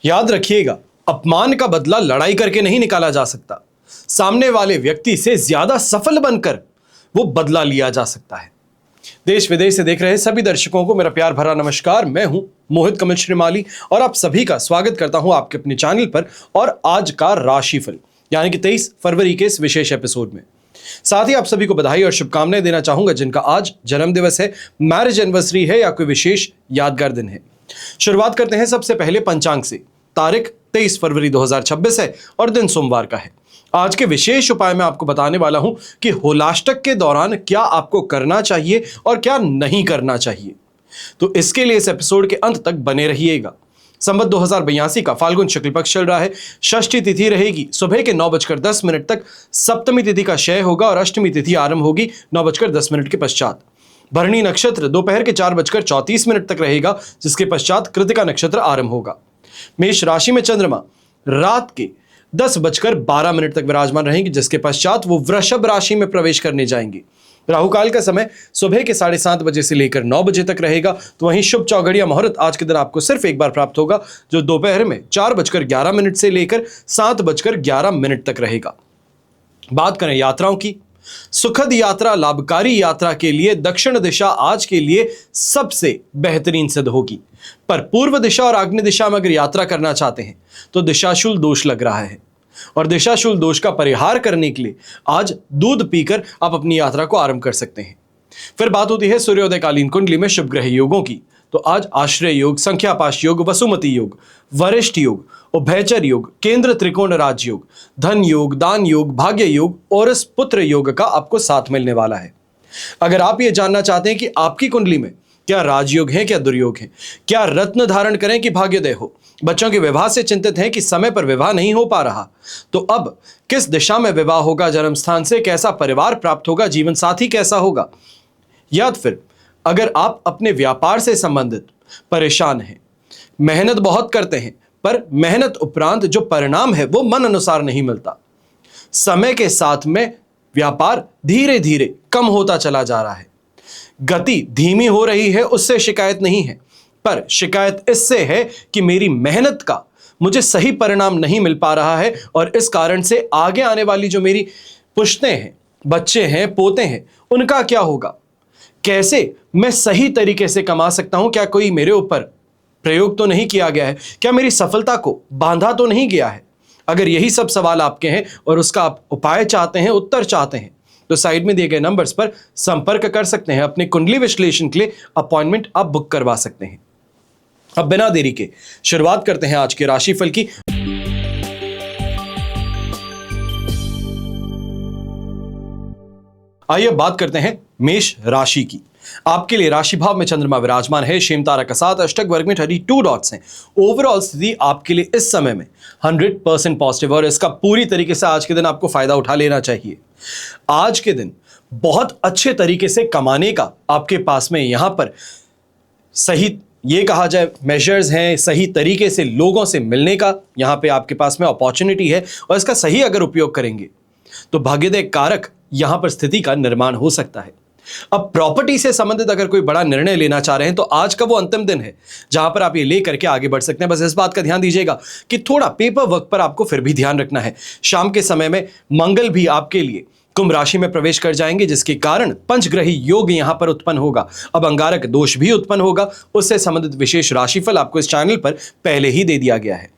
याद रखिएगा, अपमान का बदला लड़ाई करके नहीं निकाला जा सकता। सामने वाले व्यक्ति से ज्यादा सफल बनकर वो बदला लिया जा सकता है। देश विदेश से देख रहे सभी दर्शकों को मेरा प्यार भरा नमस्कार। मैं हूं मोहित कमल श्रीमाली और आप सभी का स्वागत करता हूं आपके अपने चैनल पर और आज का राशिफल यानी कि 23 फरवरी के इस विशेष एपिसोड में। साथ ही आप सभी को बधाई और शुभकामनाएं देना चाहूंगा जिनका आज जन्म दिवस है, मैरिज एनिवर्सरी है या कोई विशेष यादगार दिन है। शुरुआत करते हैं सबसे पहले पंचांग से। तारीख 23 फरवरी 2026 है और दिन सोमवार का है। आज के विशेष उपाय में आपको बताने वाला हूं कि होलाष्टक के दौरान क्या आपको करना चाहिए और क्या नहीं करना चाहिए, तो इसके लिए इस एपिसोड के अंत तक बने रहिएगा। संवत 2082 का फाल्गुन शुक्ल पक्ष चल रहा है। षष्ठी तिथि रहेगी सुबह के 9:10 तक। सप्तमी तिथि का क्षय होगा और अष्टमी तिथि आरंभ होगी 9:10 के पश्चात। भरणी नक्षत्र दोपहर के 4:34 तक रहेगा, जिसके पश्चात कृतिका नक्षत्र आरंभ होगा। मेष राशि में चंद्रमा रात के 10:12 तक विराजमान रहेंगे, जिसके पश्चात वो वृषभ राशि में प्रवेश करने जाएंगे। राहु काल का समय सुबह के 7:30 बजे से लेकर 9 बजे तक रहेगा। तो वहीं शुभ चौघड़िया मुहूर्त आज के दिन आपको सिर्फ एक बार प्राप्त होगा, जो दोपहर में 4:11 से लेकर 7:11 तक रहेगा। बात करें यात्राओं की, सुखद यात्रा, लाभकारी यात्रा के लिए दक्षिण दिशा आज के लिए सबसे बेहतरीन सिद्ध होगी। पर पूर्व दिशा और आग्नेय दिशा में अगर यात्रा करना चाहते हैं तो दिशाशूल दोष लग रहा है और दिशाशूल दोष का परिहार करने के लिए आज दूध पीकर आप अपनी यात्रा को आरंभ कर सकते हैं। फिर बात होती है सूर्योदय कालीन कुंडली में शुभ ग्रह योगों की। तो आज आश्रय योग, संख्यापाश योग, वसुमती योग, वरिष्ठ योग, उभयचर योग, केंद्र त्रिकोण राज योग, धन योग, दान योग, भाग्य योग और इस पुत्र योग का आपको साथ मिलने वाला है। अगर आप ये जानना चाहते हैं कि आपकी कुंडली में क्या राजयोग है, क्या दुर्योग है, क्या रत्न धारण करें कि भाग्योदय हो, बच्चों के विवाह से चिंतित हैं कि समय पर विवाह नहीं हो पा रहा, तो अब किस दिशा में विवाह होगा, जन्म स्थान से कैसा परिवार प्राप्त होगा, जीवन साथी कैसा होगा, या फिर अगर आप अपने व्यापार से संबंधित परेशान हैं, मेहनत बहुत करते हैं पर मेहनत उपरांत जो परिणाम है वो मन अनुसार नहीं मिलता, समय के साथ में व्यापार धीरे धीरे कम होता चला जा रहा है, गति धीमी हो रही है, उससे शिकायत नहीं है, पर शिकायत इससे है कि मेरी मेहनत का मुझे सही परिणाम नहीं मिल पा रहा है और इस कारण से आगे आने वाली जो मेरी पुश्तें हैं, बच्चे हैं, पोते हैं, उनका क्या होगा, कैसे मैं सही तरीके से कमा सकता हूं, क्या कोई मेरे ऊपर प्रयोग तो नहीं किया गया है, क्या मेरी सफलता को बांधा तो नहीं गया है। अगर यही सब सवाल आपके हैं और उसका आप उपाय चाहते हैं, उत्तर चाहते हैं, तो साइड में दिए गए नंबर्स पर संपर्क कर सकते हैं। अपने कुंडली विश्लेषण के लिए अपॉइंटमेंट आप बुक करवा सकते हैं। अब बिना देरी के शुरुआत करते हैं आज के राशिफल की। आइए बात करते हैं मेष राशि की। आपके लिए राशि भाव में चंद्रमा विराजमान है, शेम तारा का साथ, अष्टक वर्ग में 32 डॉट्स हैं। ओवरऑल स्थिति आपके लिए इस समय में 100% पॉजिटिव और इसका पूरी तरीके से आज के दिन आपको फायदा उठा लेना चाहिए। आज के दिन बहुत अच्छे तरीके से कमाने का आपके पास में यहां पर सही ये कहा जाए मेजर्स हैं, सही तरीके से लोगों से मिलने का यहां पे आपके पास में अपॉर्चुनिटी है और इसका सही अगर उपयोग करेंगे तो भाग्योदय कारक यहां पर स्थिति का निर्माण हो सकता है। अब प्रॉपर्टी से संबंधित अगर कोई बड़ा निर्णय लेना चाह रहे हैं तो आज का वो अंतिम दिन है जहां पर आप ये लेकर के आगे बढ़ सकते हैं। बस इस बात का ध्यान दीजिएगा कि थोड़ा पेपर वर्क पर आपको फिर भी ध्यान रखना है। शाम के समय में मंगल भी आपके लिए कुंभ राशि में प्रवेश कर जाएंगे, जिसके कारण पंचग्रही योग यहां पर उत्पन्न होगा। अब अंगारक दोष भी उत्पन्न होगा, उससे संबंधित विशेष राशिफल आपको इस चैनल पर पहले ही दे दिया गया है।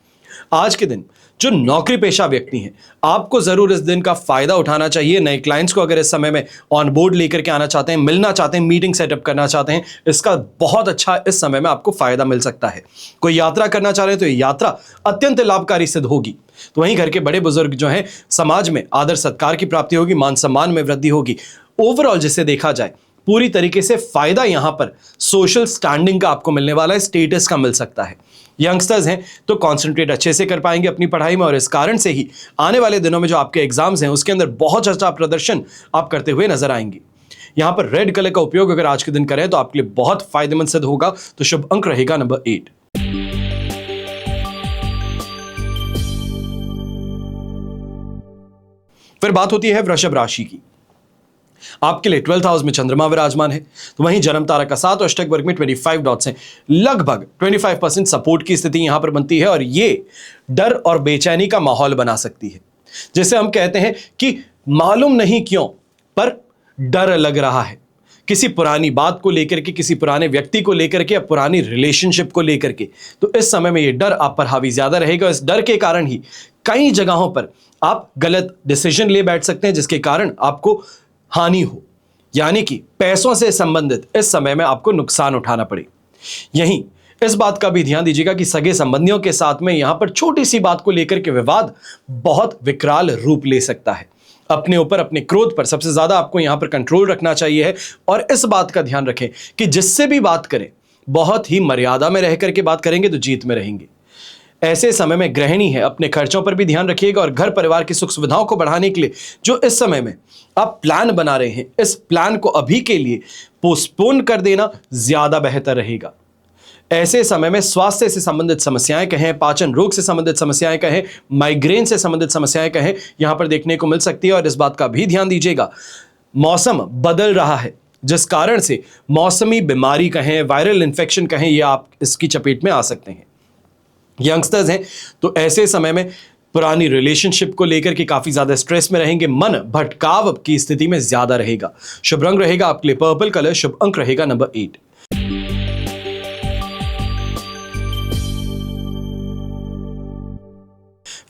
आज के दिन जो नौकरी पेशा व्यक्ति हैं, आपको जरूर इस दिन का फायदा उठाना चाहिए। नए क्लाइंट्स को अगर इस समय में ऑन बोर्ड लेकर के आना चाहते हैं, मिलना चाहते हैं, मीटिंग सेटअप करना चाहते हैं, इसका बहुत अच्छा इस समय में आपको फायदा मिल सकता है। कोई यात्रा करना चाह रहे हैं तो ये यात्रा अत्यंत लाभकारी सिद्ध होगी। तो वहीं घर के बड़े बुजुर्ग जो हैं, समाज में आदर सत्कार की प्राप्ति होगी, मान सम्मान में वृद्धि होगी। ओवरऑल जिसे देखा जाए पूरी तरीके से फायदा यहां पर सोशल स्टैंडिंग का आपको मिलने वाला है, स्टेटस का मिल सकता है। यंगस्टर्स हैं तो कंसंट्रेट अच्छे से कर पाएंगे अपनी पढ़ाई में और इस कारण से ही आने वाले दिनों में जो आपके एग्जाम्स हैं उसके अंदर बहुत अच्छा प्रदर्शन आप करते हुए नजर आएंगे। यहां पर रेड कलर का उपयोग अगर आज के दिन करें तो आपके लिए बहुत फायदेमंद सिद्ध होगा। तो शुभ अंक रहेगा नंबर 8। फिर बात होती है वृषभ राशि की। आपके लिए 12th हाउस में चंद्रमा विराजमान है, तो वहीं जन्म तारा का 7 और अष्टक वर्ग में 25 डॉट्स हैं। लगभग 25% सपोर्ट की स्थिति यहां पर बनती है और ये डर और बेचैनी का माहौल बना सकती है, जिसे हम कहते हैं कि मालूम नहीं क्यों पर डर लग रहा है, किसी पुरानी बात को लेकर के, किसी पुराने व्यक्ति को लेकर के या पुरानी रिलेशनशिप को लेकर के। तो इस समय में ये डर आप पर हावी ज्यादा रहेगा। इस डर के कारण ही कई जगहों पर आप गलत डिसीजन ले बैठ सकते हैं, जिसके कारण आपको हानि हो, यानी कि पैसों से संबंधित इस समय में आपको नुकसान उठाना पड़े। यहीं इस बात का भी ध्यान दीजिएगा कि सगे संबंधियों के साथ में यहां पर छोटी सी बात को लेकर के विवाद बहुत विकराल रूप ले सकता है। अपने ऊपर, अपने क्रोध पर सबसे ज्यादा आपको यहां पर कंट्रोल रखना चाहिए है और इस बात का ध्यान रखें कि जिससे भी बात करें बहुत ही मर्यादा में रह करके बात करेंगे तो जीत में रहेंगे। ऐसे समय में गृहिणी है, अपने खर्चों पर भी ध्यान रखिएगा और घर परिवार की सुख सुविधाओं को बढ़ाने के लिए जो इस समय में आप प्लान बना रहे हैं, इस प्लान को अभी के लिए पोस्टपोन कर देना ज्यादा बेहतर रहेगा। ऐसे समय में स्वास्थ्य से संबंधित समस्याएं कहें, पाचन रोग से संबंधित समस्याएं कहें, माइग्रेन से संबंधित समस्याएं कहें, यहां पर देखने को मिल सकती है। और इस बात का भी ध्यान दीजिएगा, मौसम बदल रहा है, जिस कारण से मौसमी बीमारी कहें, वायरल इन्फेक्शन कहें, यह आप इसकी चपेट में आ सकते हैं। यंगस्टर्स हैं तो ऐसे समय में पुरानी रिलेशनशिप को लेकर के काफी ज्यादा स्ट्रेस में रहेंगे, मन भटकाव की स्थिति में ज्यादा रहेगा। शुभ रंग रहेगा आपके लिए पर्पल कलर, शुभ अंक रहेगा नंबर 8।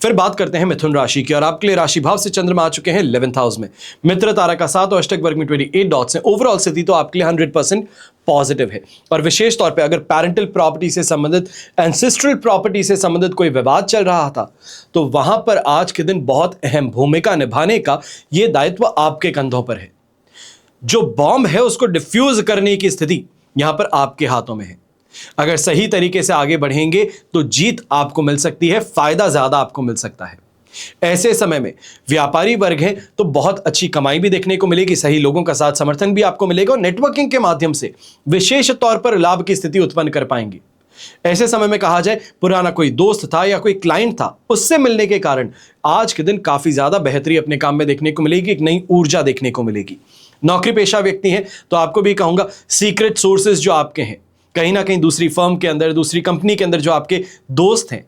फिर बात करते हैं मिथुन राशि की और आपके लिए राशि भाव से चंद्रमा आ चुके हैं 11th हाउस में। मित्र तारा का 7 और अष्टक वर्ग में 28 डॉट्स हैं। ओवरऑल स्थिति तो आपके लिए 100% पॉजिटिव है और विशेष तौर पे अगर पैरेंटल प्रॉपर्टी से संबंधित, एंसेस्ट्रल प्रॉपर्टी से संबंधित कोई विवाद चल रहा था तो वहां पर आज के दिन बहुत अहम भूमिका निभाने का यह दायित्व आपके कंधों पर है। जो बॉम्ब है उसको डिफ्यूज करने की स्थिति यहां पर आपके हाथों में है। अगर सही तरीके से आगे बढ़ेंगे तो जीत आपको मिल सकती है, फायदा ज्यादा आपको मिल सकता है। ऐसे समय में व्यापारी वर्ग है तो बहुत अच्छी कमाई भी देखने को मिलेगी, सही लोगों का साथ समर्थन भी आपको मिलेगा और नेटवर्किंग के माध्यम से विशेष तौर पर लाभ की स्थिति उत्पन्न कर पाएंगे। ऐसे समय में कहा जाए पुराना कोई दोस्त था या कोई क्लाइंट था, उससे मिलने के कारण आज के दिन काफी ज्यादा बेहतरी अपने काम में देखने को मिलेगी, एक नई ऊर्जा देखने को मिलेगी। नौकरी पेशा व्यक्ति हैं तो आपको भी कहूंगा सीक्रेट सोर्सेज जो आपके हैं, कहीं ना कहीं दूसरी फर्म के अंदर, दूसरी कंपनी के अंदर जो आपके दोस्त हैं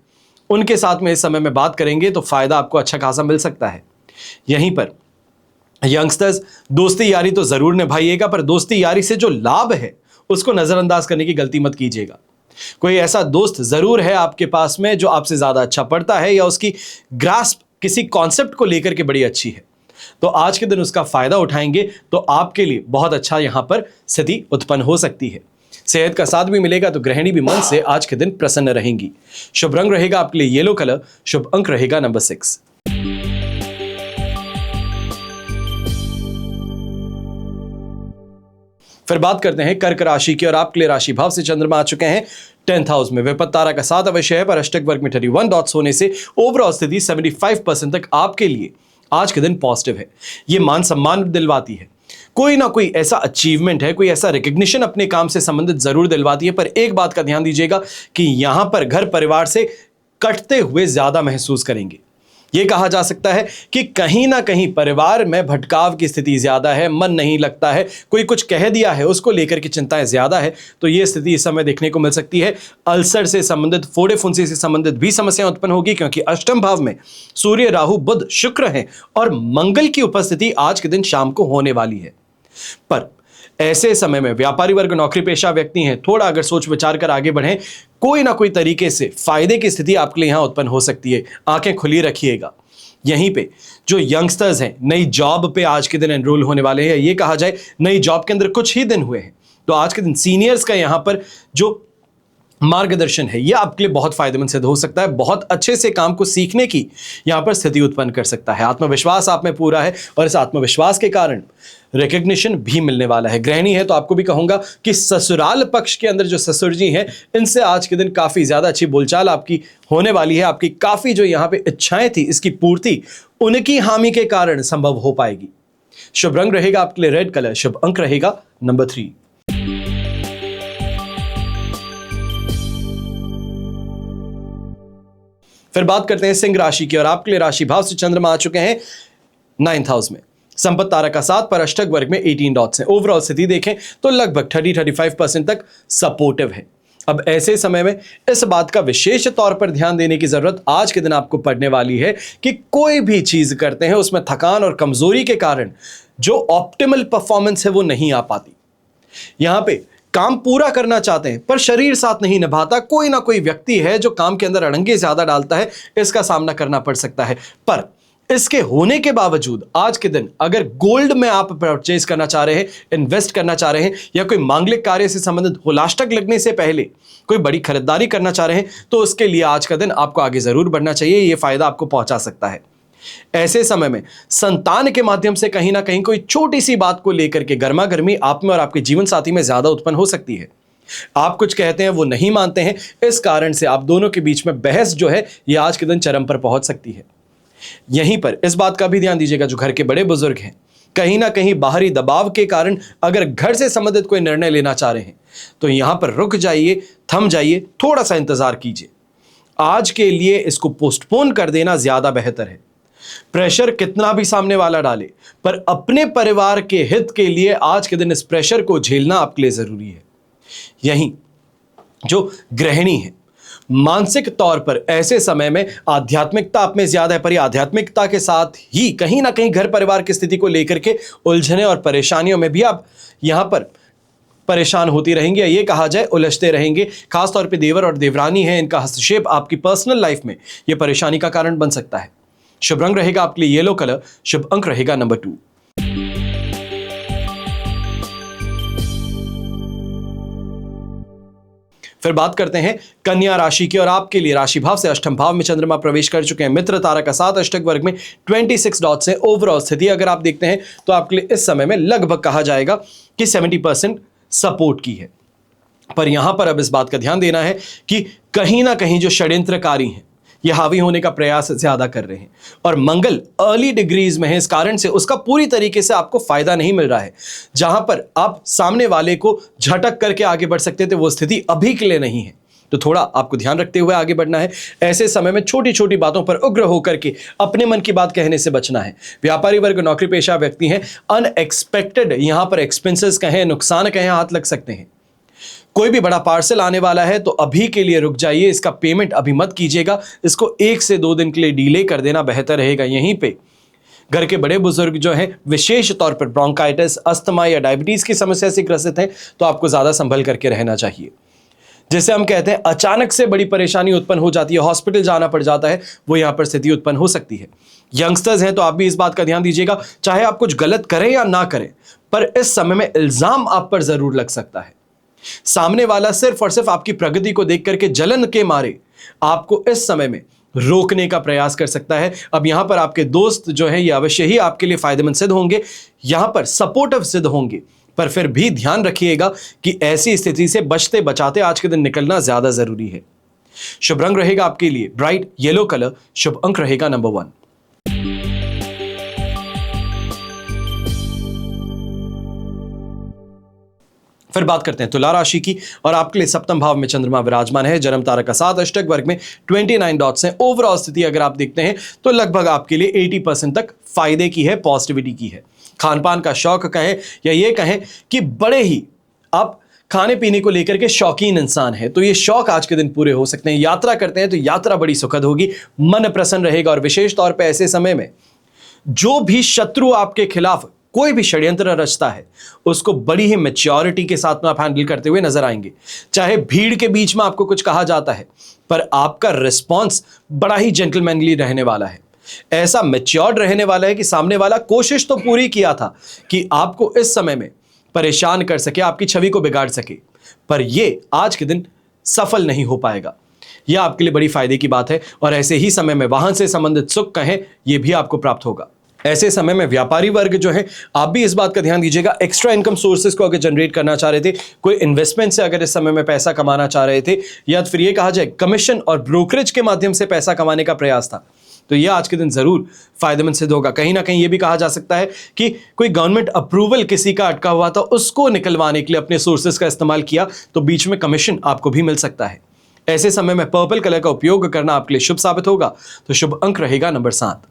उनके साथ में इस समय में बात करेंगे तो फायदा आपको अच्छा खासा मिल सकता है। यहीं पर यंगस्टर्स दोस्ती यारी तो जरूर निभाइएगा, पर दोस्ती यारी से जो लाभ है उसको नजरअंदाज करने की गलती मत कीजिएगा। कोई ऐसा दोस्त जरूर है आपके पास में जो आपसे ज्यादा अच्छा पढ़ता है या उसकी ग्रास्प किसी कॉन्सेप्ट को लेकर के बड़ी अच्छी है, तो आज के दिन उसका फायदा उठाएंगे तो आपके लिए बहुत अच्छा यहां पर स्थिति उत्पन्न हो सकती है। सेहत का साथ भी मिलेगा तो गृहिणी भी मन से आज के दिन प्रसन्न रहेंगी। शुभ रंग रहेगा आपके लिए येलो कलर, शुभ अंक रहेगा नंबर 6। फिर बात करते हैं कर्क राशि की और आपके लिए राशि भाव से चंद्रमा आ चुके हैं 10th हाउस में। विपत्त तारा का 7 अवश्य है पर अष्टक वर्ग में 31 डॉट्स होने से ओवरऑल स्थिति 75% तक आपके लिए आज के दिन पॉजिटिव है। ये मान सम्मान दिलवाती है, कोई ना कोई ऐसा अचीवमेंट है, कोई ऐसा रिकग्निशन अपने काम से संबंधित जरूर दिलवाती है। पर एक बात का ध्यान दीजिएगा कि यहां पर घर परिवार से कटते हुए ज्यादा महसूस करेंगे। यह कहा जा सकता है कि कहीं ना कहीं परिवार में भटकाव की स्थिति ज्यादा है, मन नहीं लगता है, कोई कुछ कह दिया है उसको लेकर के चिंताएं ज्यादा है, तो यह स्थिति इस समय देखने को मिल सकती है। अल्सर से संबंधित, फोड़े फुंसी से संबंधित भी समस्याएं उत्पन्न होगी क्योंकि अष्टम भाव में सूर्य, राहु, बुध, शुक्र हैं और मंगल की उपस्थिति आज के दिन शाम को होने वाली है। पर ऐसे समय में व्यापारी वर्ग, नौकरी पेशा व्यक्ति हैं, थोड़ा अगर सोच विचार कर आगे बढ़ें, कोई ना कोई तरीके से फायदे की स्थिति आपके लिए यहां उत्पन्न हो सकती है। आंखें खुली रखिएगा। यहीं पे जो यंगस्टर्स हैं नई जॉब पे आज के दिन एनरोल होने वाले हैं, ये कहा जाए नई जॉब के अंदर कुछ ही दिन हुए हैं तो आज के दिन सीनियर्स का यहां पर जो मार्गदर्शन है यह आपके लिए बहुत फायदेमंद सिद्ध हो सकता है। बहुत अच्छे से काम को सीखने की यहां पर स्थिति उत्पन्न कर सकता है। आत्मविश्वास आप में पूरा है और इस आत्मविश्वास के कारण रिकग्निशन भी मिलने वाला है। गृहिणी है तो आपको भी कहूंगा कि ससुराल पक्ष के अंदर जो ससुर जी हैं इनसे आज के दिन काफी ज्यादा अच्छी बोलचाल आपकी होने वाली है। आपकी काफी जो यहां पे इच्छाएं थी इसकी पूर्ति उनकी हामी के कारण संभव हो पाएगी। शुभ रंग रहेगा आपके लिए रेड कलर, शुभ अंक रहेगा नंबर 3। फिर बात करते हैं सिंह राशि की और आपके लिए राशि भाव से चंद्रमा आ चुके हैं 9th हाउस में। संपत्ति तारा का 7 पर अष्टक वर्ग में 18 डॉट्स हैं। ओवरऑल स्थिति देखें तो लगभग 30-35% तक सपोर्टिव है। अब ऐसे समय में इस बात का विशेष तौर पर ध्यान देने की जरूरत आज के दिन आपको पड़ने वाली है कि कोई भी चीज करते हैं उसमें थकान और कमजोरी के कारण जो ऑप्टिमल परफॉर्मेंस है वो नहीं आ पाती। यहां पे काम पूरा करना चाहते हैं पर शरीर साथ नहीं निभाता, कोई ना कोई व्यक्ति है जो काम के अंदर अड़ंगे ज्यादा डालता है, इसका सामना करना पड़ सकता है। पर इसके होने के बावजूद आज के दिन अगर गोल्ड में आप परचेज करना चाह रहे हैं, इन्वेस्ट करना चाह रहे हैं, या कोई मांगलिक कार्य से संबंधित होलाष्टक लगने से पहले कोई बड़ी खरीदारी करना चाह रहे हैं, तो उसके लिए आज का दिन आपको आगे जरूर बढ़ना चाहिए। यह फायदा आपको पहुंचा सकता है। ऐसे समय में संतान के माध्यम से कहीं ना कहीं कोई छोटी सी बात को लेकर के गर्मा गर्मी आप में और आपके जीवन साथी में ज्यादा उत्पन्न हो सकती है। आप कुछ कहते हैं वो नहीं मानते हैं, इस कारण से आप दोनों के बीच में बहस जो है यह आज के दिन चरम पर पहुंच सकती है। यहीं पर इस बात का भी ध्यान दीजिएगा, जो घर के बड़े बुजुर्ग हैं कहीं ना कहीं बाहरी दबाव के कारण अगर घर से संबंधित कोई निर्णय लेना चाह रहे हैं तो यहां पर रुक जाइए, थम जाइए, थोड़ा सा इंतजार कीजिए। आज के लिए इसको पोस्टपोन कर देना ज्यादा बेहतर है। प्रेशर कितना भी सामने वाला डाले पर अपने परिवार के हित के लिए आज के दिन इस प्रेशर को झेलना आपके लिए जरूरी है। यहीं जो गृहिणी है मानसिक तौर पर ऐसे समय में आध्यात्मिकता आप में ज्यादा है, पर आध्यात्मिकता के साथ ही कहीं ना कहीं घर परिवार की स्थिति को लेकर के उलझने और परेशानियों में भी आप यहां पर परेशान होती रहेंगे, या ये कहा जाए उलझते रहेंगे। खासतौर पे देवर और देवरानी है, इनका हस्तक्षेप आपकी पर्सनल लाइफ में ये परेशानी का कारण बन सकता है। शुभ रंग रहेगा आपके लिए येलो कलर, शुभ अंक रहेगा नंबर 2। फिर बात करते हैं कन्या राशि की, और आपके लिए राशि भाव से अष्टम भाव में चंद्रमा प्रवेश कर चुके हैं। मित्र तारा का 7 अष्टक वर्ग में 26 डॉट्स हैं। ओवरऑल स्थिति अगर आप देखते हैं तो आपके लिए इस समय में लगभग कहा जाएगा कि 70% सपोर्ट की है। पर यहां पर अब इस बात का ध्यान देना है कि कहीं ना कहीं जो षड्यंत्रकारी हैं ये हावी होने का प्रयास ज्यादा कर रहे हैं, और मंगल अर्ली डिग्रीज में है, इस कारण से उसका पूरी तरीके से आपको फायदा नहीं मिल रहा है। जहां पर आप सामने वाले को झटक करके आगे बढ़ सकते थे वो स्थिति अभी के लिए नहीं है, तो थोड़ा आपको ध्यान रखते हुए आगे बढ़ना है। ऐसे समय में छोटी छोटी बातों पर उग्र होकर के अपने मन की बात कहने से बचना है। व्यापारी वर्ग, नौकरी पेशा व्यक्ति हैं, अनएक्सपेक्टेड यहां पर एक्सपेंसेस कहें, नुकसान कहें, हाथ लग सकते हैं। कोई भी बड़ा पार्सल आने वाला है तो अभी के लिए रुक जाइए, इसका पेमेंट अभी मत कीजिएगा, इसको 1 से 2 दिन के लिए डिले कर देना बेहतर रहेगा। यहीं पे घर के बड़े बुजुर्ग जो हैं विशेष तौर पर ब्रोंकाइटिस, अस्थमा या डायबिटीज की समस्या से ग्रसित हैं, तो आपको ज्यादा संभल करके रहना चाहिए। जिसे हम कहते हैं अचानक से बड़ी परेशानी उत्पन्न हो जाती है, हॉस्पिटल जाना पड़ जाता है, वो यहां पर स्थिति उत्पन्न हो सकती है। यंगस्टर्स हैं तो आप भी इस बात का ध्यान दीजिएगा, चाहे आप कुछ गलत करें या ना करें, पर इस समय में इल्जाम आप पर जरूर लग सकता है। सामने वाला सिर्फ और सिर्फ आपकी प्रगति को देख करके जलन के मारे आपको इस समय में रोकने का प्रयास कर सकता है। अब यहां पर आपके दोस्त जो हैं ये अवश्य ही आपके लिए फायदेमंद सिद्ध होंगे, यहां पर सपोर्टिव सिद्ध होंगे, पर फिर भी ध्यान रखिएगा कि ऐसी स्थिति से बचते बचाते आज के दिन निकलना ज्यादा जरूरी है। शुभ रंग रहेगा आपके लिए ब्राइट येलो कलर, शुभ अंक रहेगा नंबर 1। फिर बात करते हैं तुला राशि की, और आपके लिए सप्तम भाव में चंद्रमा विराजमान है। जन्म तारा का 7 अष्टक वर्ग में 29 डॉट्स हैं। ओवरऑल स्थिति अगर आप देखते हैं तो लगभग आपके लिए 80% तक फायदे की है, पॉजिटिविटी की है। खान पान का शौक कहें या ये कहें कि बड़े ही आप खाने पीने को लेकर के शौकीन इंसान है, तो ये शौक आज के दिन पूरे हो सकते हैं। यात्रा करते हैं तो यात्रा बड़ी सुखद होगी, मन प्रसन्न रहेगा, और विशेष तौर पर ऐसे समय में जो भी शत्रु आपके खिलाफ कोई भी षड्यंत्र रचता है उसको बड़ी ही मैच्योरिटी के साथ में आप हैंडल करते हुए नजर आएंगे। चाहे भीड़ के बीच में आपको कुछ कहा जाता है पर आपका रिस्पॉन्स बड़ा ही जेंटलमैनली रहने वाला है, ऐसा मैच्योर्ड रहने वाला है कि सामने वाला कोशिश तो पूरी किया था कि आपको इस समय में परेशान कर सके, आपकी छवि को बिगाड़ सके, पर यह आज के दिन सफल नहीं हो पाएगा। यह आपके लिए बड़ी फायदे की बात है, और ऐसे ही समय में वाहन से संबंधित सुख कहें यह भी आपको प्राप्त होगा। ऐसे समय में व्यापारी वर्ग जो है आप भी इस बात का ध्यान दीजिएगा, एक्स्ट्रा इनकम सोर्सेज को अगर जनरेट करना चाह रहे थे, कोई इन्वेस्टमेंट से अगर इस समय में पैसा कमाना चाह रहे थे, या फिर ये कहा जाए कमीशन और ब्रोकरेज के माध्यम से पैसा कमाने का प्रयास था, तो यह आज के दिन जरूर फायदेमंद सिद्ध होगा। कहीं ना कहीं यह भी कहा जा सकता है कि कोई गवर्नमेंट अप्रूवल किसी का अटका हुआ था, उसको निकलवाने के लिए अपने सोर्सेज का इस्तेमाल किया, तो बीच में कमीशन आपको भी मिल सकता है। ऐसे समय में पर्पल कलर का उपयोग करना आपके लिए शुभ साबित होगा, तो शुभ अंक रहेगा नंबर 7।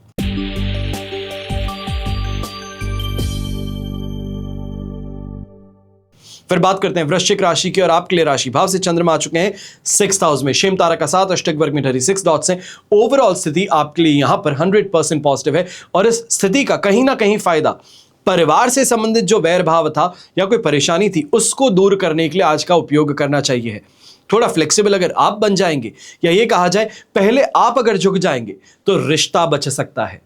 फिर बात करते हैं वृश्चिक राशि की और आपके लिए राशि भाव से चंद्रमा आ चुके हैं 6th हाउस में। शेम तारा का 7 अष्टक वर्ग में 36 डॉट्स हैं। ओवरऑल स्थिति आपके लिए यहां पर 100% पॉजिटिव है और इस स्थिति का कहीं ना कहीं फायदा परिवार से संबंधित जो वैर भाव था या कोई परेशानी थी उसको दूर करने के लिए आज का उपयोग करना चाहिए है। थोड़ा फ्लेक्सिबल अगर आप बन जाएंगे या ये कहा जाए पहले आप अगर झुक जाएंगे तो रिश्ता बच सकता है।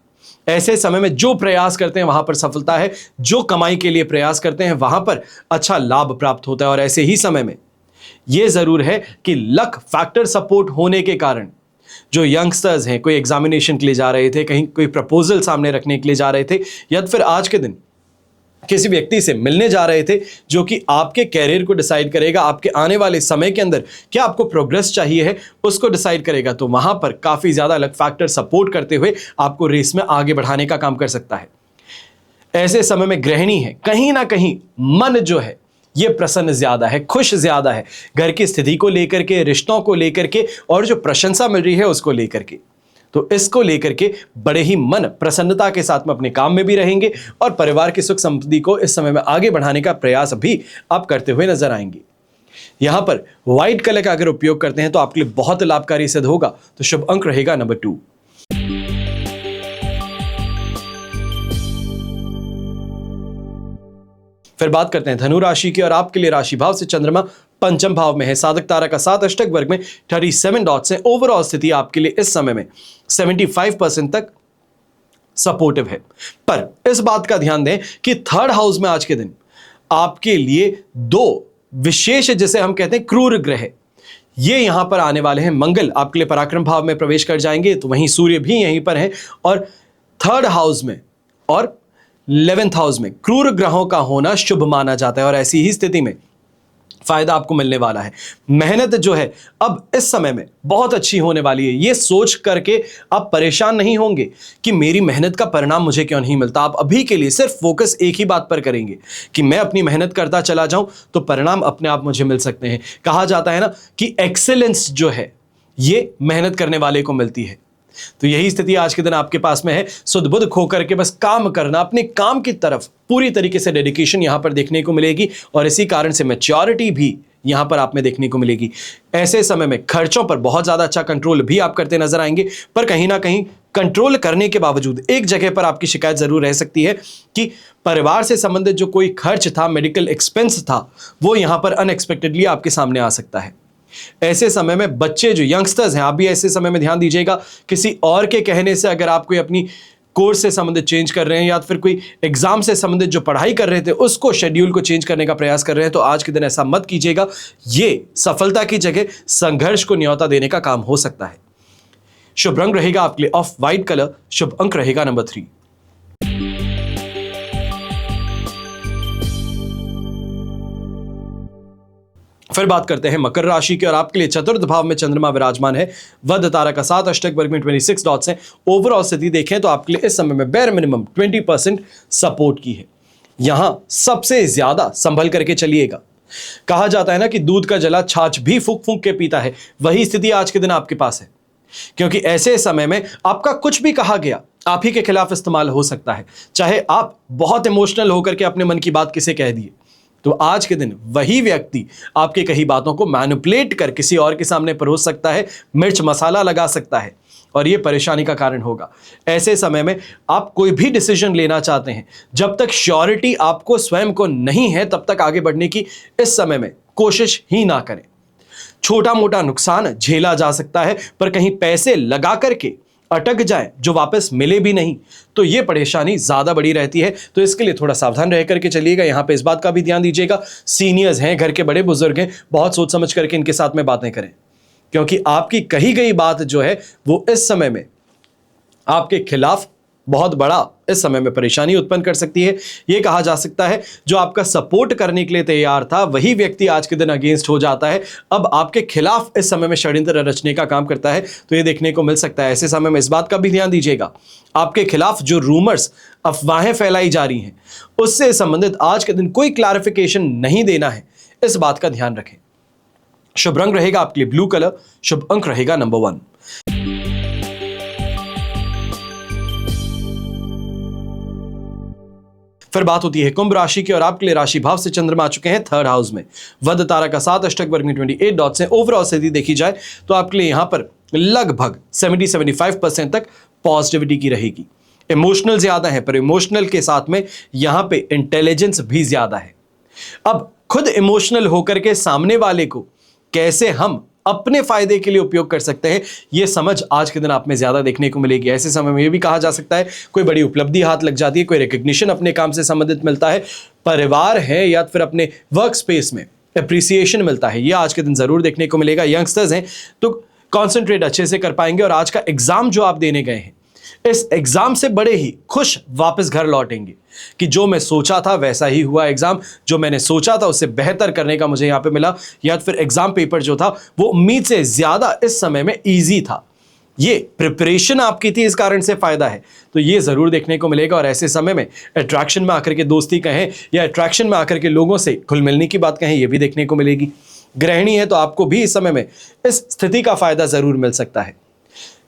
ऐसे समय में जो प्रयास करते हैं वहां पर सफलता है, जो कमाई के लिए प्रयास करते हैं वहां पर अच्छा लाभ प्राप्त होता है। और ऐसे ही समय में यह जरूर है कि लक फैक्टर सपोर्ट होने के कारण जो यंगस्टर्स हैं, कोई एग्जामिनेशन के लिए जा रहे थे, कहीं कोई प्रपोजल सामने रखने के लिए जा रहे थे या फिर आज के दिन किसी व्यक्ति से मिलने जा रहे थे जो कि आपके कैरियर को डिसाइड करेगा, आपके आने वाले समय के अंदर क्या आपको प्रोग्रेस चाहिए है उसको डिसाइड करेगा, तो वहां पर काफी ज्यादा लक फैक्टर सपोर्ट करते हुए आपको रेस में आगे बढ़ाने का काम कर सकता है। ऐसे समय में गृहिणी है, कहीं ना कहीं मन जो है ये प्रसन्न ज्यादा है, खुश ज्यादा है, घर की स्थिति को लेकर के, रिश्तों को लेकर के और जो प्रशंसा मिल रही है उसको लेकर के। तो इसको लेकर के बड़े ही मन प्रसन्नता के साथ में अपने काम में भी रहेंगे और परिवार की सुख समृद्धि को इस समय में आगे बढ़ाने का प्रयास भी आप करते हुए नजर आएंगे। यहां पर व्हाइट कलर का अगर उपयोग करते हैं तो आपके लिए बहुत लाभकारी सिद्ध होगा। तो शुभ अंक रहेगा नंबर 2। फिर बात करते हैं धनु राशि की और आपके लिए राशि भाव से चंद्रमा पंचम भाव में है। साधक तारा का 7 अष्टक वर्ग में 37 डॉट्स हैं। ओवरऑल स्थिति आपके लिए इस समय में 75% तक सपोर्टिव है। पर इस बात का ध्यान दें कि 3rd हाउस में आज के दिन आपके लिए 2 विशेष, जिसे हम कहते हैं क्रूर ग्रह, ये यहां पर आने वाले हैं। मंगल आपके लिए पराक्रम भाव में प्रवेश कर जाएंगे, तो वहीं सूर्य भी यहीं पर है और 3rd हाउस में और 11th हाउस में क्रूर ग्रहों का होना शुभ माना जाता है और ऐसी ही स्थिति में फायदा आपको मिलने वाला है। मेहनत जो है अब इस समय में बहुत अच्छी होने वाली है। ये सोच करके आप परेशान नहीं होंगे कि मेरी मेहनत का परिणाम मुझे क्यों नहीं मिलता। आप अभी के लिए सिर्फ फोकस एक ही बात पर करेंगे कि मैं अपनी मेहनत करता चला जाऊं तो परिणाम अपने आप मुझे मिल सकते हैं। कहा जाता है ना कि एक्सेलेंस जो है ये मेहनत करने वाले को मिलती है। तो यही स्थिति आज के दिन आपके पास में है। सुध बुध खो करके बस काम करना, अपने काम की तरफ पूरी तरीके से डेडिकेशन यहां पर देखने को मिलेगी और इसी कारण से मैच्योरिटी भी यहां पर आप में देखने को मिलेगी। ऐसे समय में खर्चों पर बहुत ज्यादा अच्छा कंट्रोल भी आप करते नजर आएंगे, पर कहीं ना कहीं कंट्रोल करने के बावजूद एक जगह पर आपकी शिकायत जरूर रह सकती है कि परिवार से संबंधित जो कोई खर्च था, मेडिकल एक्सपेंस था, वो यहां पर अनएक्सपेक्टेडली आपके सामने आ सकता है। ऐसे समय में बच्चे जो यंगस्टर्स हैं, आप भी ऐसे समय में ध्यान दीजिएगा। किसी और के कहने से अगर आप कोई अपनी कोर्स से संबंधित चेंज कर रहे हैं या फिर कोई एग्जाम से संबंधित जो पढ़ाई कर रहे थे उसको, शेड्यूल को चेंज करने का प्रयास कर रहे हैं, तो आज के दिन ऐसा मत कीजिएगा। ये सफलता की जगह संघर्ष को न्योता देने का काम हो सकता है। शुभ रंग रहेगा आपके लिए ऑफ व्हाइट कलर। शुभ अंक रहेगा नंबर 3। फिर बात करते हैं मकर राशि की और आपके लिए 4th भाव में चंद्रमा विराजमान है। वध तारा का 7 अष्टक वर्ग में 26 डॉट्स हैं। ओवरऑल स्थिति देखें तो आपके लिए इस समय में बेर मिनिमम 20% सपोर्ट की है। यहां सबसे ज्यादा संभल करके चलिएगा। कहा जाता है ना कि दूध का जला छाछ भी फूंक फूंक के पीता है, वही स्थिति आज के दिन आपके पास है। क्योंकि ऐसे समय में आपका कुछ भी कहा गया आप ही के खिलाफ इस्तेमाल हो सकता है। चाहे आप बहुत इमोशनल होकर के अपने मन की बात किसे कह दिए, तो आज के दिन वही व्यक्ति आपकी कही बातों को मैनिपुलेट कर किसी और के सामने परोस सकता है, मिर्च मसाला लगा सकता है और यह परेशानी का कारण होगा। ऐसे समय में आप कोई भी डिसीजन लेना चाहते हैं, जब तक श्योरिटी आपको स्वयं को नहीं है तब तक आगे बढ़ने की इस समय में कोशिश ही ना करें। छोटा मोटा नुकसान झेला जा सकता है, पर कहीं पैसे लगा करके अटक जाए जो वापस मिले भी नहीं तो यह परेशानी ज्यादा बड़ी रहती है। तो इसके लिए थोड़ा सावधान रह करके चलिएगा। यहां पे इस बात का भी ध्यान दीजिएगा, सीनियर्स हैं, घर के बड़े बुजुर्ग हैं, बहुत सोच समझ करके इनके साथ में बातें करें, क्योंकि आपकी कही गई बात जो है वो इस समय में आपके खिलाफ बहुत बड़ा इस समय में परेशानी उत्पन्न कर सकती है। यह कहा जा सकता है जो आपका सपोर्ट करने के लिए तैयार था वही व्यक्ति आज के दिन अगेंस्ट हो जाता है, अब आपके खिलाफ इस समय में षड्यंत्र रचने का काम करता है। तो यह देखने को मिल सकता है। ऐसे समय में इस बात का भी ध्यान दीजिएगा, आपके खिलाफ जो रूमर्स, अफवाहें फैलाई जा रही हैं उससे संबंधित आज के दिन कोई क्लैरिफिकेशन नहीं देना है, इस बात का ध्यान रखें। शुभ रंग रहेगा आपके लिए ब्लू कलर। शुभ अंक रहेगा नंबर 1। फिर फिर बात होती है कुंभ राशि की और आपके लिए राशि भाव से चंद्रमा आ चुके हैं थर्ड हाउस में। वध तारा का 7 अष्टक वर्ग में 28 डॉट्स हैं। ओवरऑल स्थिति देखी जाए तो आपके लिए यहां पर लगभग 70-75% तक पॉजिटिविटी की रहेगी। इमोशनल ज्यादा है, पर इमोशनल के साथ में यहां पे इंटेलिजेंस भी ज्यादा है। अब खुद इमोशनल होकर के सामने वाले को कैसे हम अपने फायदे के लिए उपयोग कर सकते हैं, यह समझ आज के दिन आप में ज्यादा देखने को मिलेगी। ऐसे समय में यह भी कहा जा सकता है कोई बड़ी उपलब्धि हाथ लग जाती है, कोई रिकग्निशन अपने काम से संबंधित मिलता है, परिवार है या फिर अपने वर्क स्पेस में अप्रिसिएशन मिलता है, यह आज के दिन जरूर देखने को मिलेगा। यंगस्टर्स हैं तो कॉन्सेंट्रेट अच्छे से कर पाएंगे और आज का एग्जाम जो आप देने गए हैं, इस एग्जाम से बड़े ही खुश वापस घर लौटेंगे कि जो मैं सोचा था वैसा ही हुआ एग्जाम, जो मैंने सोचा था उससे बेहतर करने का मुझे यहां पे मिला, या फिर एग्जाम पेपर जो था वो उम्मीद से ज्यादा इस समय में इजी था। ये प्रिपरेशन आपकी थी, इस कारण से फायदा है, तो ये जरूर देखने को मिलेगा। और ऐसे समय में अट्रैक्शन में आकर के दोस्ती कहें या अट्रैक्शन में आकर के लोगों से घुल मिलने की बात कहें, ये भी देखने को मिलेगी। गृहिणी है तो आपको भी इस समय में इस स्थिति का फायदा जरूर मिल सकता है।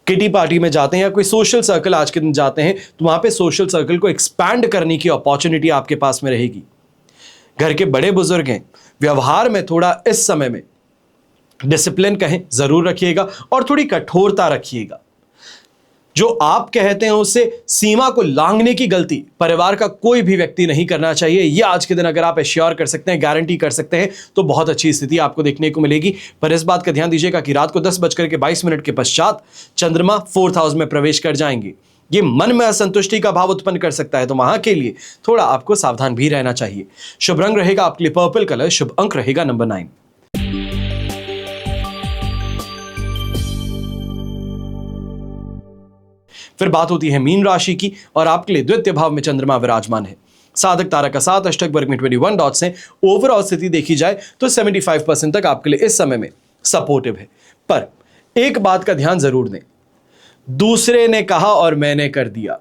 किटी पार्टी में जाते हैं या कोई सोशल सर्कल आज के दिन जाते हैं तो वहां पे सोशल सर्कल को एक्सपैंड करने की अपॉर्चुनिटी आपके पास में रहेगी। घर के बड़े बुजुर्ग हैं, व्यवहार में थोड़ा इस समय में डिसिप्लिन कहें जरूर रखिएगा और थोड़ी कठोरता रखिएगा। जो आप कहते हैं उससे सीमा को लांघने की गलती परिवार का कोई भी व्यक्ति नहीं करना चाहिए। यह आज के दिन अगर आप एश्योर कर सकते हैं, गारंटी कर सकते हैं, तो बहुत अच्छी स्थिति आपको देखने को मिलेगी। पर इस बात का ध्यान दीजिएगा कि रात को 10:22 के पश्चात चंद्रमा 4th हाउस में प्रवेश कर जाएंगे। ये मन में असंतुष्टि का भाव उत्पन्न कर सकता है, तो वहां के लिए थोड़ा आपको सावधान भी रहना चाहिए। शुभ रंग रहेगा आपके लिए पर्पल कलर, शुभ अंक रहेगा नंबर 9। फिर बात होती है मीन राशि की और आपके लिए द्वितीय भाव में चंद्रमा विराजमान है। साधक तारा का 7 अष्टक वर्ग में 21 डॉट्स हैं। ओवरऑल स्थिति देखी जाए तो 75% तक आपके लिए इस समय में सपोर्टिव है। पर एक बात का ध्यान जरूर दें, दूसरे ने कहा और मैंने कर दिया,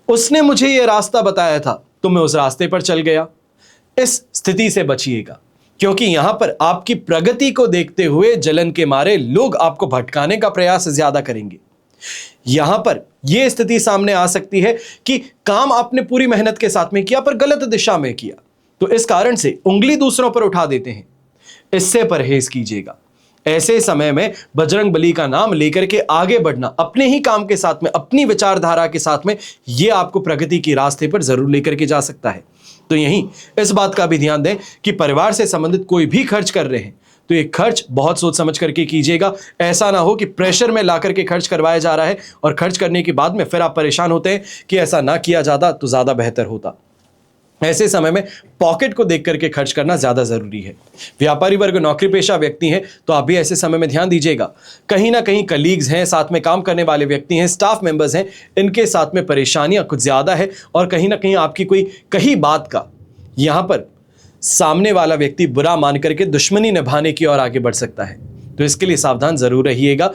उसने मुझे यह रास्ता बताया था तो मैं उस रास्ते पर चल गया, इस स्थिति से बचिएगा। क्योंकि यहां पर आपकी प्रगति को देखते हुए जलन के मारे लोग आपको भटकाने का प्रयास ज्यादा करेंगे। यहां पर यह स्थिति सामने आ सकती है कि काम आपने पूरी मेहनत के साथ में किया पर गलत दिशा में किया, तो इस कारण से उंगली दूसरों पर उठा देते हैं। इससे परहेज कीजिएगा। ऐसे समय में बजरंग बली का नाम लेकर के आगे बढ़ना, अपने ही काम के साथ में, अपनी विचारधारा के साथ में, यह आपको प्रगति के रास्ते पर जरूर लेकर के जा सकता है। तो यहीं इस बात का भी ध्यान दें कि परिवार से संबंधित कोई भी खर्च कर रहे हैं तो ये खर्च बहुत सोच समझ करके कीजिएगा। ऐसा ना हो कि प्रेशर में ला करके खर्च करवाया जा रहा है और खर्च करने के बाद में फिर आप परेशान होते हैं कि ऐसा ना किया जाता तो ज्यादा बेहतर होता। ऐसे समय में पॉकेट को देख करके खर्च करना ज्यादा जरूरी है। व्यापारी वर्ग, नौकरी पेशा व्यक्ति हैं तो आप भी ऐसे समय में ध्यान दीजिएगा। कहीं ना कहीं कलीग्स हैं, साथ में काम करने वाले व्यक्ति हैं, स्टाफ मेंबर्स हैं, इनके साथ में परेशानियां कुछ ज्यादा है और कहीं ना कहीं आपकी कोई कही बात का यहां पर सामने वाला व्यक्ति बुरा मान करके दुश्मनी निभाने की ओर आगे बढ़ सकता है, तो इसके लिए सावधान जरूर रहिएगा।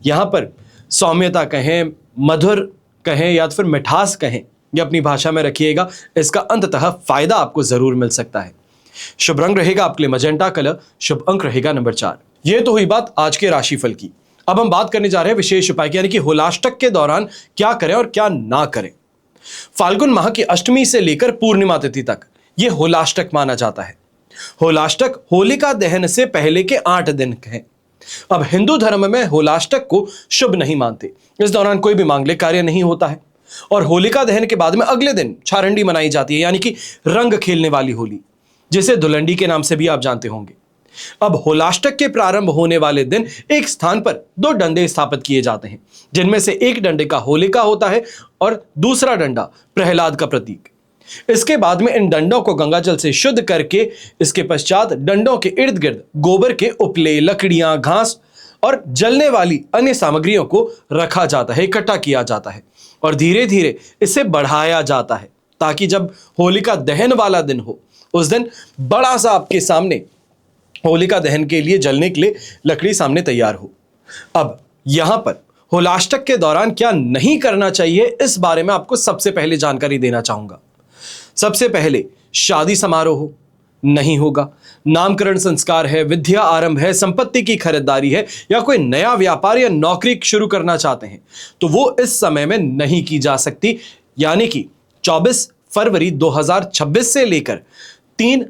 यहां पर सौम्यता कहें, मधुर कहें या फिर मिठास कहें, या अपनी भाषा में रखिएगा, इसका अंततः फायदा आपको जरूर मिल सकता है। शुभ रंग रहेगा आपके लिए मजेंटा कलर, शुभ अंक रहेगा नंबर 4। यह तो हुई बात आज के राशिफल की। अब हम बात करने जा रहे हैं विशेष उपाय की, यानी कि होलाष्टक के दौरान क्या करें और क्या ना करें। फाल्गुन माह की अष्टमी से लेकर पूर्णिमा तिथि तक यह होलाष्टक माना जाता है। होलाष्टक होलिका दहन से पहले के 8 दिन हैं। अब हिंदू धर्म में होलाष्टक को शुभ नहीं मानते। इस दौरान कोई भी मांगलिक कार्य नहीं होता है और होलिका दहन के बाद में अगले दिन छारंडी मनाई जाती है, यानी कि रंग खेलने वाली होली, जिसे धुलंडी के नाम से भी आप जानते होंगे। अब होलाष्टक के प्रारंभ होने वाले दिन एक स्थान पर 2 डंडे स्थापित किए जाते हैं, जिनमें से एक डंडे का होलिका होता है और दूसरा डंडा प्रहलाद का प्रतीक। इसके बाद में इन डंडों को गंगा जल से शुद्ध करके इसके पश्चात डंडों के इर्द गिर्द गोबर के उपले, लकड़ियां, घास और जलने वाली अन्य सामग्रियों को रखा जाता है, इकट्ठा किया जाता है और धीरे धीरे इसे बढ़ाया जाता है, ताकि जब होलिका दहन वाला दिन हो उस दिन बड़ा सा आपके सामने होलिका दहन के लिए जलने के लिए लकड़ी सामने तैयार हो। अब यहां पर होलाष्टक के दौरान क्या नहीं करना चाहिए, इस बारे में आपको सबसे पहले जानकारी देना चाहूंगा। सबसे पहले शादी समारोह नहीं होगा, नामकरण संस्कार है, विद्या आरंभ है, संपत्ति की खरीदारी है या कोई नया व्यापार या नौकरी शुरू करना चाहते हैं तो वो इस समय में नहीं की जा सकती, यानी कि 24 फरवरी 2026 से लेकर 3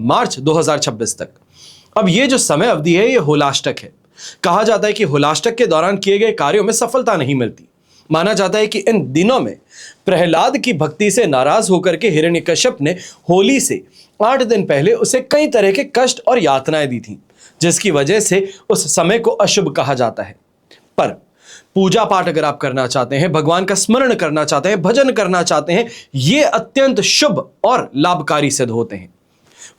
मार्च 2026 तक। अब ये जो समय अवधि है ये होलाष्टक है। कहा जाता है कि होलाष्टक के दौरान किए गए कार्यों में सफलता नहीं मिलती। माना जाता है कि इन दिनों में प्रहलाद की भक्ति से नाराज होकर के हिरण्यकश्यप ने होली से 8 दिन पहले उसे कई तरह के कष्ट और यातनाएं दी थी, जिसकी वजह से उस समय को अशुभ कहा जाता है। पर पूजा पाठ अगर आप करना चाहते हैं, भगवान का स्मरण करना चाहते हैं, भजन करना चाहते हैं, ये अत्यंत शुभ और लाभकारी सिद्ध होते हैं।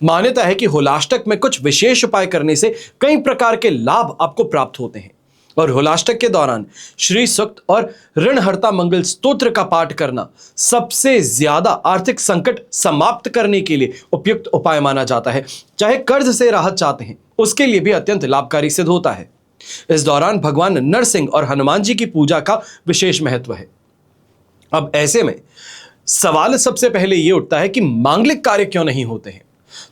मान्यता है कि होलाष्टक में कुछ विशेष उपाय करने से कई प्रकार के लाभ आपको प्राप्त होते हैं और होलाष्टक के दौरान श्री सूक्त और ऋणहर्ता मंगल स्तोत्र का पाठ करना सबसे ज्यादा आर्थिक संकट समाप्त करने के लिए उपयुक्त उपाय माना जाता है। चाहे कर्ज से राहत चाहते हैं, उसके लिए भी अत्यंत लाभकारी सिद्ध होता है। इस दौरान भगवान नरसिंह और हनुमान जी की पूजा का विशेष महत्व है। अब ऐसे में सवाल सबसे पहले यह उठता है कि मांगलिक कार्य क्यों नहीं होते हैं?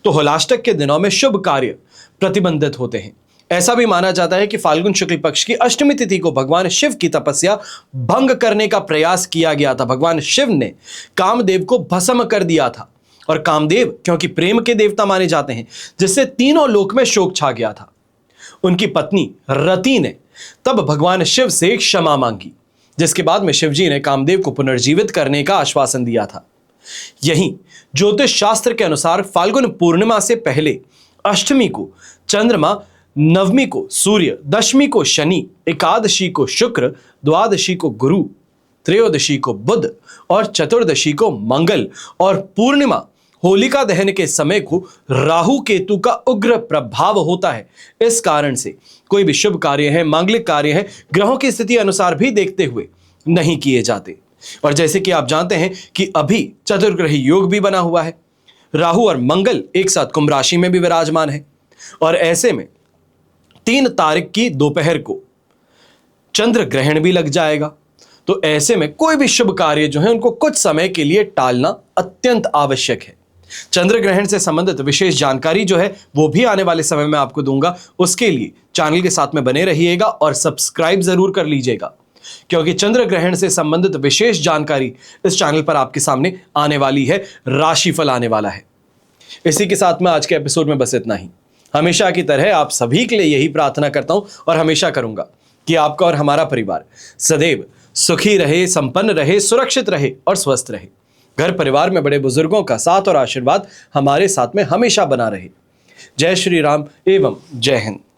तो होलाष्टक के दिनों में शुभ कार्य प्रतिबंधित होते हैं। ऐसा भी माना जाता है कि फाल्गुन शुक्ल पक्ष की अष्टमी तिथि को भगवान शिव की तपस्या भंग करने का प्रयास किया गया था। भगवान शिव ने कामदेव को भस्म कर दिया था और कामदेव क्योंकि प्रेम के देवता माने जाते हैं, जिससे तीनों लोक में शोक छा गया था। उनकी पत्नी रति ने तब भगवान शिव से क्षमा मांगी, जिसके बाद में शिवजी ने कामदेव को पुनर्जीवित करने का आश्वासन दिया था। यहीं ज्योतिष शास्त्र के अनुसार फाल्गुन पूर्णिमा से पहले अष्टमी को चंद्रमा, नवमी को सूर्य, दशमी को शनि, एकादशी को शुक्र, द्वादशी को गुरु, त्रयोदशी को बुध और चतुर्दशी को मंगल और पूर्णिमा होलिका दहन के समय को राहु केतु का उग्र प्रभाव होता है। इस कारण से कोई भी शुभ कार्य है, मांगलिक कार्य है, ग्रहों की स्थिति अनुसार भी देखते हुए नहीं किए जाते। और जैसे कि आप जानते हैं कि अभी चतुर्ग्रही योग भी बना हुआ है, राहु और मंगल एक साथ कुंभ राशि में भी विराजमान है और ऐसे में 3 तारीख की दोपहर को चंद्र ग्रहण भी लग जाएगा। तो ऐसे में कोई भी शुभ कार्य जो है उनको कुछ समय के लिए टालना अत्यंत आवश्यक है। चंद्र ग्रहण से संबंधित विशेष जानकारी जो है वो भी आने वाले समय में आपको दूंगा। उसके लिए चैनल के साथ में बने रहिएगा और सब्सक्राइब जरूर कर लीजिएगा, क्योंकि चंद्र ग्रहण से संबंधित विशेष जानकारी इस चैनल पर आपके सामने आने वाली है, राशिफल आने वाला है। इसी के साथ में आज के एपिसोड में बस इतना ही। हमेशा की तरह आप सभी के लिए यही प्रार्थना करता हूं और हमेशा करूंगा कि आपका और हमारा परिवार सदैव सुखी रहे, संपन्न रहे, सुरक्षित रहे और स्वस्थ रहे। घर परिवार में बड़े बुजुर्गों का साथ और आशीर्वाद हमारे साथ में हमेशा बना रहे। जय श्री राम एवं जय हिंद।